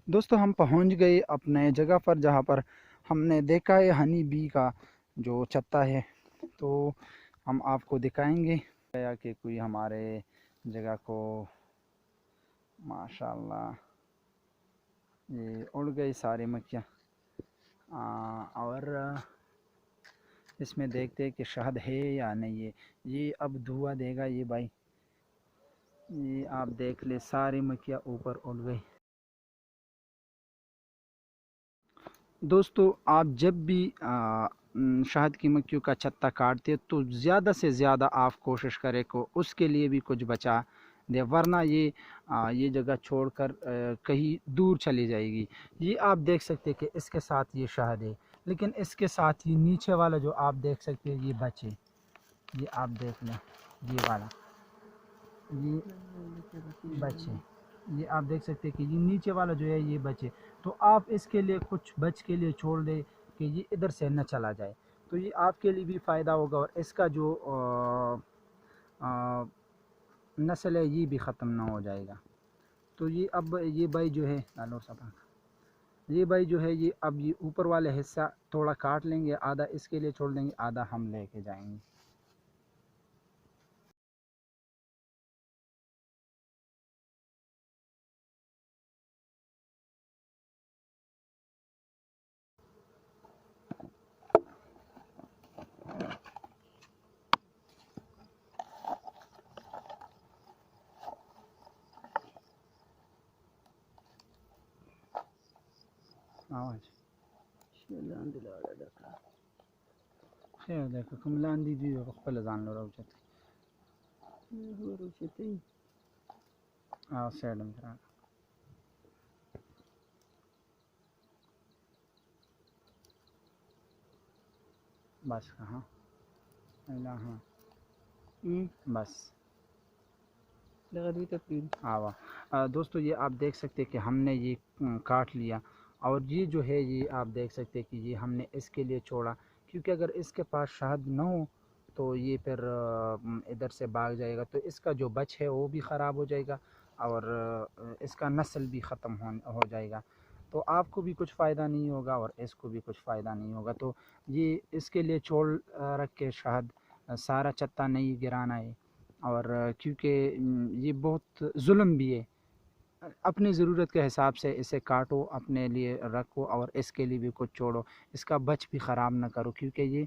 دوستو ہم پہنچ گئے اپنے جگہ پر جہاں پر ہم نے دیکھا ہے ہنی بی کا جو چتا ہے، تو ہم آپ کو دکھائیں گے گیا کہ کوئی ہمارے جگہ کو ماشاءاللہ یہ اڑ گئی ساری مکھیاں، اور اس میں دیکھتے کہ شہد ہے یا نہیں ہے۔ یہ اب دھواں دے گا یہ بھائی، یہ آپ دیکھ لے ساری مکھیاں اوپر اڑ گئی۔ دوستو آپ جب بھی شہد کی مکھیوں کا چھتا کاٹتے تو زیادہ سے زیادہ آپ کوشش کرے کو اس کے لیے بھی کچھ بچا دے، ورنہ یہ جگہ چھوڑ کر کہیں دور چلی جائے گی۔ یہ آپ دیکھ سکتے کہ اس کے ساتھ یہ شہد ہے، لیکن اس کے ساتھ ہی نیچے والا جو آپ دیکھ سکتے ہیں یہ بچے، یہ آپ دیکھ لیں، یہ والا یہ بچے، یہ آپ دیکھ سکتے کہ یہ نیچے والا جو ہے یہ بچے، تو آپ اس کے لیے کچھ بچ کے لیے چھوڑ دیں کہ یہ ادھر سے نہ چلا جائے، تو یہ آپ کے لیے بھی فائدہ ہوگا اور اس کا جو نسل ہے یہ بھی ختم نہ ہو جائے گا۔ تو یہ اب یہ بھائی جو ہے یہ بھائی جو ہے یہ اب یہ اوپر والے حصہ تھوڑا کاٹ لیں گے، آدھا اس کے لیے چھوڑ دیں گے، آدھا ہم لے کے جائیں گے۔ آواز خیر دیکھو کوم لاندې دي خپل ځان له راوچت سیډ هم بس ہاں ہاں بس دوستو یہ آپ دیکھ سکتے کہ ہم نے یہ کاٹ لیا، اور یہ جو ہے یہ آپ دیکھ سکتے کہ یہ ہم نے اس کے لیے چھوڑا، کیونکہ اگر اس کے پاس شہد نہ ہو تو یہ پھر ادھر سے بھاگ جائے گا، تو اس کا جو بچ ہے وہ بھی خراب ہو جائے گا اور اس کا نسل بھی ختم ہو جائے گا، تو آپ کو بھی کچھ فائدہ نہیں ہوگا اور اس کو بھی کچھ فائدہ نہیں ہوگا۔ تو یہ اس کے لیے چھوڑ رکھ کے شہد سارا چتا نہیں گرانا ہے، اور کیونکہ یہ بہت ظلم بھی ہے، اپنی ضرورت کے حساب سے اسے کاٹو، اپنے لیے رکھو اور اس کے لیے بھی کچھ چھوڑو، اس کا بچ بھی خراب نہ کرو، کیونکہ یہ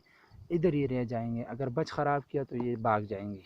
ادھر ہی رہ جائیں گے، اگر بچ خراب کیا تو یہ بھاگ جائیں گے۔